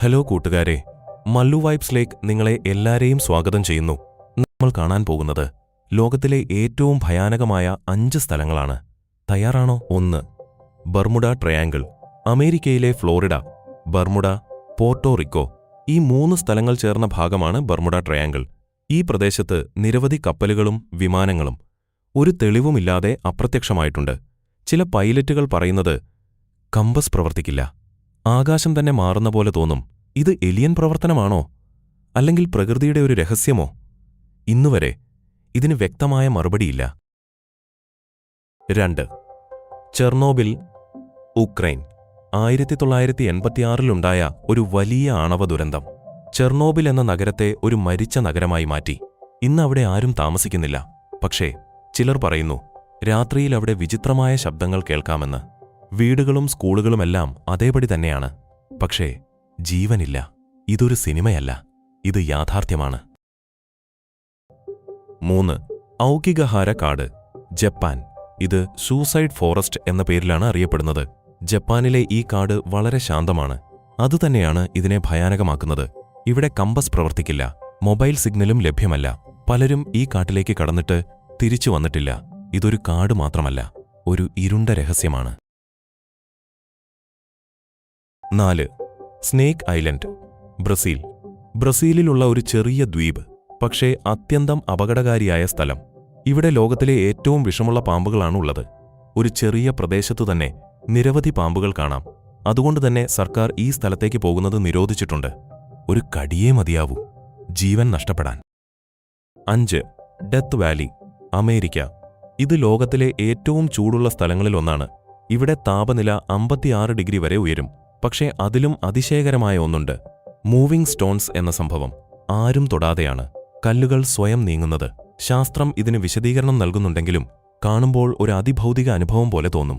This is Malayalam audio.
ഹലോ കൂട്ടുകാരെ, മല്ലു വൈബ്സിലേക്ക് നിങ്ങളെ എല്ലാരെയും സ്വാഗതം ചെയ്യുന്നു. നമ്മൾ കാണാൻ പോകുന്നത് ലോകത്തിലെ ഏറ്റവും ഭയാനകമായ 5 സ്ഥലങ്ങളാണ്. തയ്യാറാണോ? 1. Bermuda triangle. അമേരിക്കയിലെ ഫ്ലോറിഡ, ബർമുഡ, പോർട്ടോറിക്കോ ഈ 3 സ്ഥലങ്ങൾ ചേർന്ന ഭാഗമാണ് ബർമുഡ ട്രയാങ്കിൾ. ഈ പ്രദേശത്ത് നിരവധി കപ്പലുകളും വിമാനങ്ങളും ഒരു തെളിവുമില്ലാതെ അപ്രത്യക്ഷമായിട്ടുണ്ട്. ചില പൈലറ്റുകൾ പറയുന്നത് കമ്പസ് പ്രവർത്തിക്കില്ല, ആകാശം തന്നെ മാറുന്ന പോലെ തോന്നും. ഇത് എലിയൻ പ്രവർത്തനമാണോ, അല്ലെങ്കിൽ പ്രകൃതിയുടെ ഒരു രഹസ്യമോ? ഇന്നുവരെ ഇതിന് വ്യക്തമായ മറുപടിയില്ല. 2. ചെർണോബിൽ, ഉക്രൈൻ. 1986-ലുണ്ടായ ഒരു വലിയ ആണവ ദുരന്തം ചെർണോബിൽ എന്ന നഗരത്തെ ഒരു മരിച്ച നഗരമായി മാറ്റി. ഇന്ന് അവിടെ ആരും താമസിക്കുന്നില്ല. പക്ഷേ ചിലർ പറയുന്നു രാത്രിയിൽ അവിടെ വിചിത്രമായ ശബ്ദങ്ങൾ കേൾക്കാമെന്ന്. വീടുകളും സ്കൂളുകളുമെല്ലാം അതേപടി തന്നെയാണ്. പക്ഷേ ജീവനില്ല. ഇതൊരു സിനിമയല്ല, ഇത് യാഥാർത്ഥ്യമാണ്. 3. ഔകിഗഹാര കാട്, ജപ്പാൻ. ഇത് സൂസൈഡ് ഫോറസ്റ്റ് എന്ന പേരിലാണ് അറിയപ്പെടുന്നത്. ജപ്പാനിലെ ഈ കാട് വളരെ ശാന്തമാണ്. അതുതന്നെയാണ് ഇതിനെ ഭയാനകമാക്കുന്നത്. ഇവിടെ കമ്പസ് പ്രവർത്തിക്കില്ല, മൊബൈൽ സിഗ്നലും ലഭ്യമല്ല. പലരും ഈ കാട്ടിലേക്ക് കടന്നിട്ട് തിരിച്ചു വന്നിട്ടില്ല. ഇതൊരു കാട് മാത്രമല്ല, ഒരു ഇരുണ്ട രഹസ്യമാണ്. 4. Snake island, Brazil. ബ്രസീലിലുള്ള ഒരു ചെറിയ ദ്വീപ്, പക്ഷേ അത്യന്തം അപകടകാരിയായ സ്ഥലം. ഇവിടെ ലോകത്തിലെ ഏറ്റവും വിഷമുള്ള പാമ്പുകളാണുള്ളത്. ഒരു ചെറിയ പ്രദേശത്തു തന്നെ നിരവധി പാമ്പുകൾ കാണാം. അതുകൊണ്ടുതന്നെ സർക്കാർ ഈ സ്ഥലത്തേക്ക് പോകുന്നത് നിരോധിച്ചിട്ടുണ്ട്. ഒരു കടിയേ മതിയാവൂ ജീവൻ നഷ്ടപ്പെടാൻ. 5. Death Valley, America. ഇത് ലോകത്തിലെ ഏറ്റവും ചൂടുള്ള സ്ഥലങ്ങളിലൊന്നാണ്. ഇവിടെ താപനില 56 ഡിഗ്രി വരെ ഉയരും. പക്ഷേ അതിലും അതിശയകരമായ ഒന്നുണ്ട്, മൂവിംഗ് സ്റ്റോൺസ് എന്ന സംഭവം. ആരും തൊടാതെയാണ് കല്ലുകൾ സ്വയം നീങ്ങുന്നത്. ശാസ്ത്രം ഇതിന് വിശദീകരണം നൽകുന്നുണ്ടെങ്കിലും കാണുമ്പോൾ ഒരു അതിഭൗതിക അനുഭവം പോലെ തോന്നും.